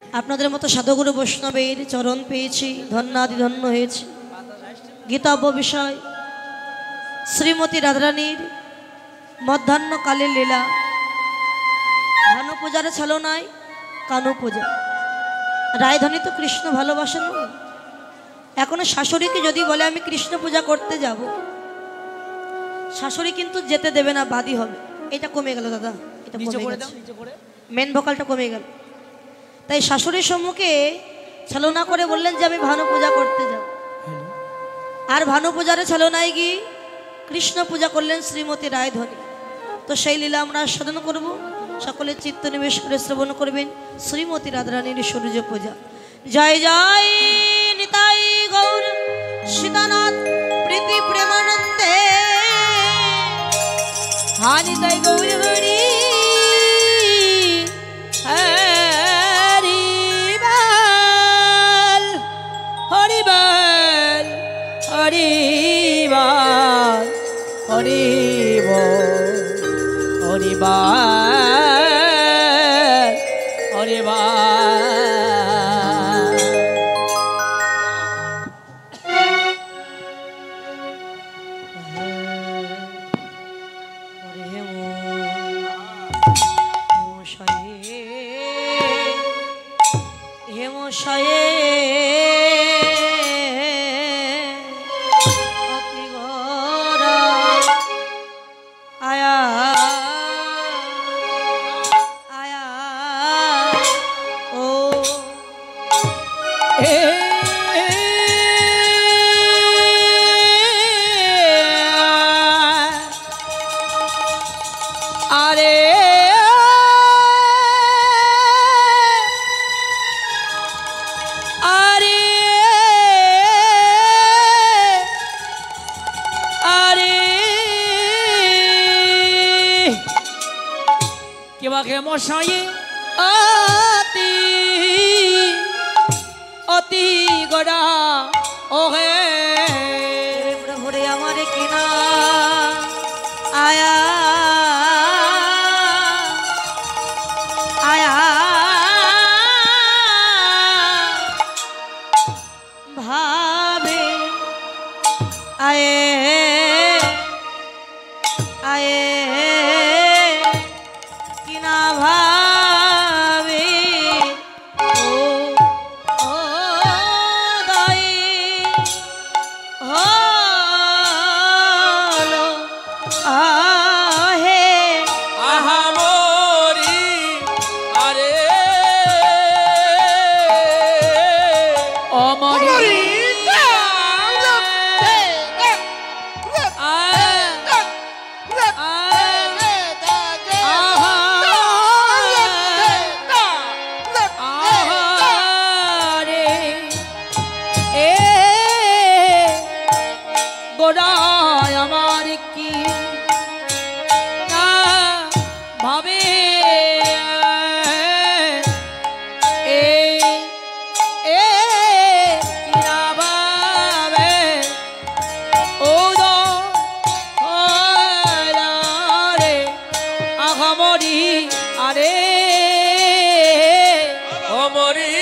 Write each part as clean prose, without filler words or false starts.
আপনাদের মতো সাধুগুরু বৈষ্ণবের চরণ পেয়েছি, ধন্যাদি ধন্য হয়েছে। গীতাব্য বিষয় শ্রীমতী রাধারানীর মধ্যাহ্নকালের লীলা। ভানু পূজার ছলনায় কানু পূজা। রায়ধনী তো কৃষ্ণ ভালোবাসেন না। এখনো শাশুড়িকে যদি বলে আমি কৃষ্ণ পূজা করতে যাব, শাশুড়ি কিন্তু যেতে দেবে না, বাদী হবে। এটা কমে গেল দাদা, এটা মেন ভোকালটা কমে গেল। তাই শাশুড়ির সম্মুখে ছলনা করে বললেন যে আমি ভানু পূজা করতে যাব। আর ভানু পূজারে ছলনায় গিয়ে কৃষ্ণ পূজা করলেন শ্রীমতী রায়ধনী। তো সেই লীলা আমরা সাধন করব। সকলে চিত্ত নিবেশ করে শ্রবণ করবেন শ্রীমতী রাধারানীর সূর্য পূজা। জয় জয় নিতাই গৌর সীতানাথ প্রীতি প্রেমানন্দে। নিতাই গৌর হরি হরিবাল হরিবাল হরিবাল হরিবাল হরিবাল হরিবাল। হেমশয়ে অতি ঘোরা আয়া আয়া ও আরে মশাই অতি অতি গড়া ওহে প্রভুরে আমার কিনা আয়া আয়া ভাবে আয়ে আয়ে কিনা ভাবে ও ও দাই হলো আহে আহা মরি আরে অমরি আমার কি না ভাবে এ এ কিনা ভাবে ও দো রে আহামরি আরে অমরি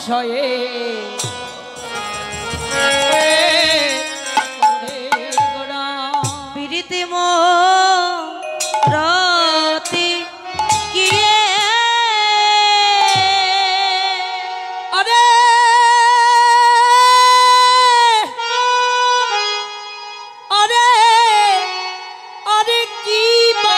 শয়ে প্রীতি মরতি কিয়ে আরে আরে আরে কি বা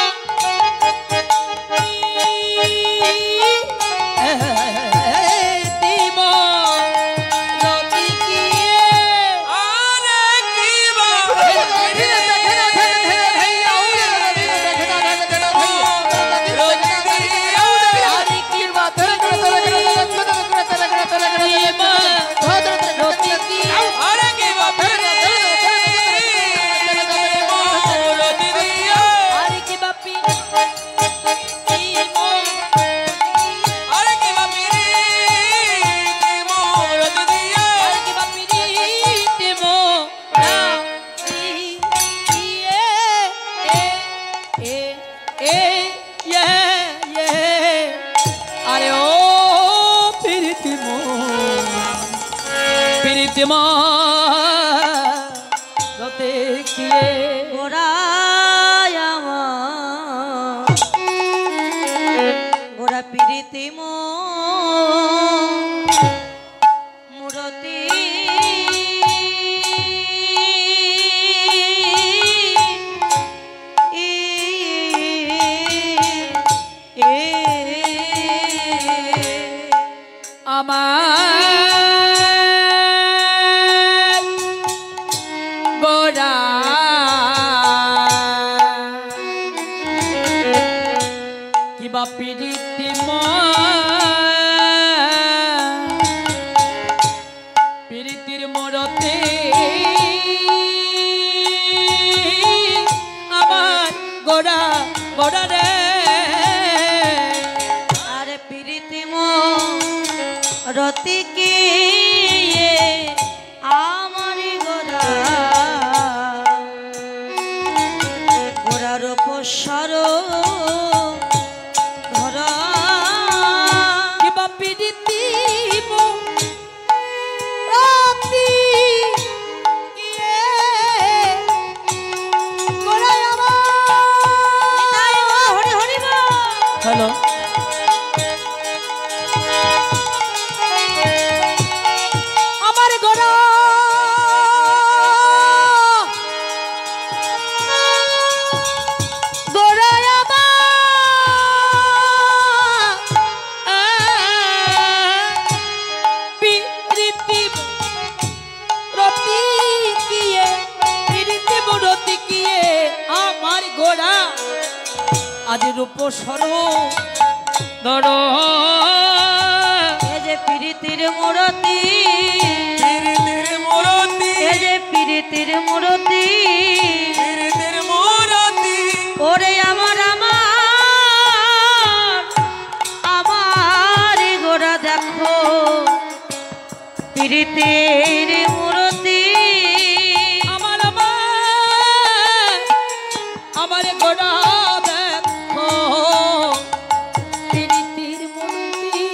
গোরা প্রীতি মূরতি আমার গোরা কিবা প্রীতি প্রীতির মরতে আমার গোরা গোরা রে আরে প্রীতি মরতি কি আমার গোরা গোরার উপসর ধরা কিবা প্রীতি মরতি হ্যালো আমার গোরা গোরা প্রীতি রতি কিয়ে প্রীতি রতি কিয়ে আমার গোরা আজ রূপ সর ধর এ যে প্রীতির মূরতি এ যে প্রীতির মূরতি ওরে আমার গোরা দেখো প্রীতির মূরতি আমার আমার গোরা দেখো প্রীতির মূর্তি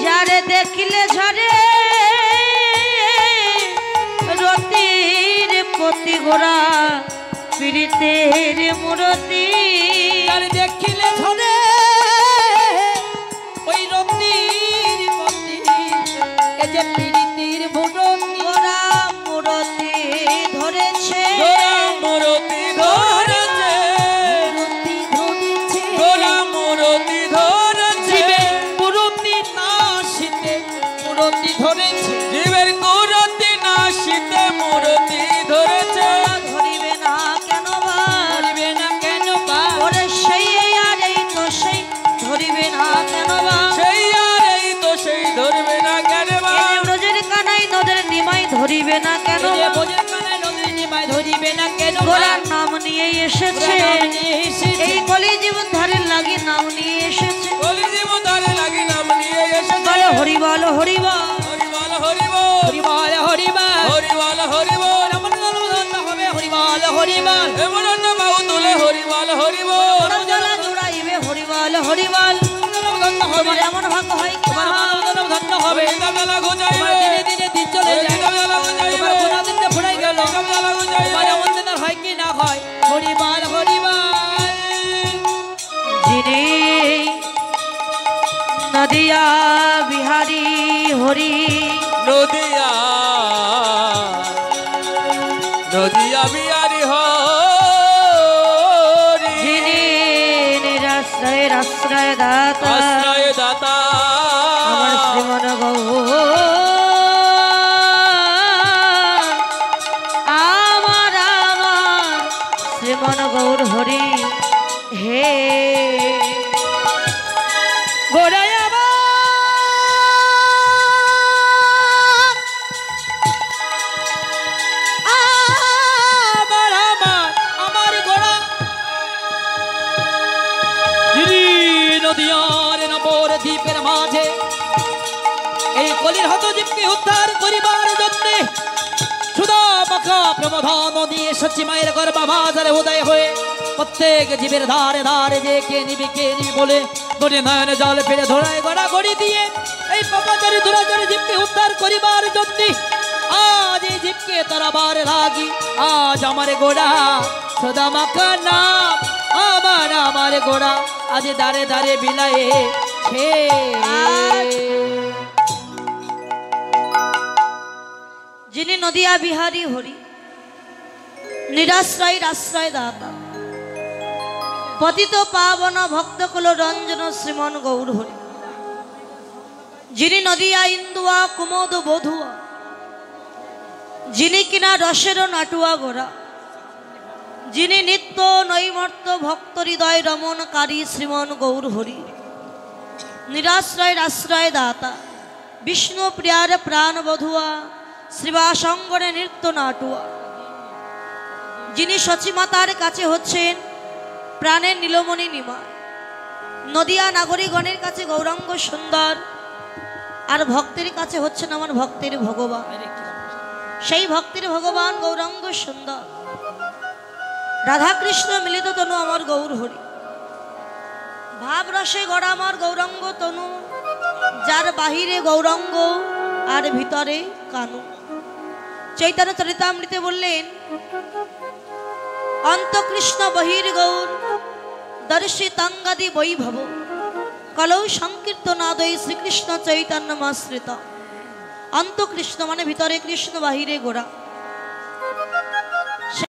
যারে দেখিলে ঝরে রতির প্রতি গোরা প্রীতির মূরতি আর দেখিলে ধরে ওই রতির প্রতি এ যে প্রীতির মূর্তি গোরা মূরতি ধরেছে মূর্তি ধরেছে মূর্তি ধরেছে মূর্তি নাশিতে মূর্তি ধরেছে জীবের মূর্তি নাশিতে মূর্তি ধরেছে ধরিবে না কেন বা ধরিবে না কেন বা ওরে সেই আর এই তো সেই ধরিবে না কেন বা সেই আর এই তো সেই ধরবে না কেন বা নজর কানাই নজর নিমাই ধরিবে না কেন এই যে বোঝের কানায় নদীর নিমায় ধরিবে না কেন বা গোরার নাম নিয়ে এসেছে গোরা নাম নিয়ে এসেছে। এই কলি জীবন ধারে লাগি নাম নিয়ে এসেছে কলি জীবন ধারে লাগি নাম নিয়ে এসেছে বলো হরি বলো হরি বল হরিবল হরিবল হরিবল হরিবল হরিবল হরিবল আমার নাম ধন্য হবে হরিবল হরিবল এমন বাহু তুলে হরিবল হরিবল জলা জোড়াইবে হরি বল হরি বল নাম ধন্য হবে তোমার এমন ভাগ্য হয় কি তোমার না? নাম ধন্য হবে হবে তোমার দিনে দিনে দিন চলে যায় তোমার গোনা দিনটা ফুরাই গেল তোমার এমন দিন আর হয় কি না হয় হরিবাল হরিবাল যিনি নদিয়া বিহারী হরি নদিয়া নদিয়া বিহারী হরি যিনি নিরাশ্রয়ের আশ্রয় দাতা আশ্রয় দাতা আমার শ্রীমন গৌর আমার আমার শ্রীমন গৌর হরি হে গোড়ায় দ্বীপের মাঝে এই কলির হত জীবকে উদ্ধার করিবার জন্য সুধা মাখা প্রমোধন দিয়ে সচি মায়ের গর্ভাধারে উদয় হয়ে প্রত্যেক জীবের ধারে ধারে যে কে নিবি বলে দড়ি নয়নে জল ফেলে ধরায় গড়া গড়ি দিয়ে এই পাপাচারী দুরাচারী জীবকে উদ্ধার করিবার জন্য আজ এই জীবকে তরাবার লাগি আজ আমার গোড়া সুধা মাখা নাম আমার আমার গোড়া আজ দাঁড়ে দাঁড়ে বিলায়ে যিনি নদিয়া বিহারী হরি নিরাশ্রয়ের আশ্রয় দাতা পতিত পাবন ভক্ত কুল রঞ্জন শ্রীমন গৌর হরি যিনি নদিয়া ইন্দুয়া কুমোদ বধুয়া যিনি কিনা রসের নাটুয়া গোড়া যিনি নিত্য নৈমর্ত ভক্ত হৃদয় রমণকারী শ্রীমন গৌর হরি নিরাশ্রয়ের আশ্রয় দাতা বিষ্ণু প্রিয়ার প্রাণ বধুয়া শ্রীবাসঙ্গনে নৃত্য নাটুয়া যিনি সচিমাতার কাছে হচ্ছেন প্রাণের নীলমণি নিমায় নদিয়া নাগরিকগণের কাছে গৌরাঙ্গ সুন্দর আর ভক্তের কাছে হচ্ছেন আমার ভক্তের ভগবান সেই ভক্তের ভগবান গৌরাঙ্গ সুন্দর রাধাকৃষ্ণ মিলিত তনু আমার গৌর হরি ভাব রসে গড়া আমার গৌরাঙ্গ তনু যার বাহিরে গৌরাঙ্গ আর ভিতরে কানু চৈতন্য চরিতামৃতে বললেন অন্তকৃষ্ণ বহির গৌর দর্শিতাঙ্গাদি বৈভব কলৌ সংকীর্তনাদৈ শ্রীকৃষ্ণ চৈতন্যমাশ্রিত অন্তকৃষ্ণ মানে ভিতরে কৃষ্ণ বাহিরে গোরা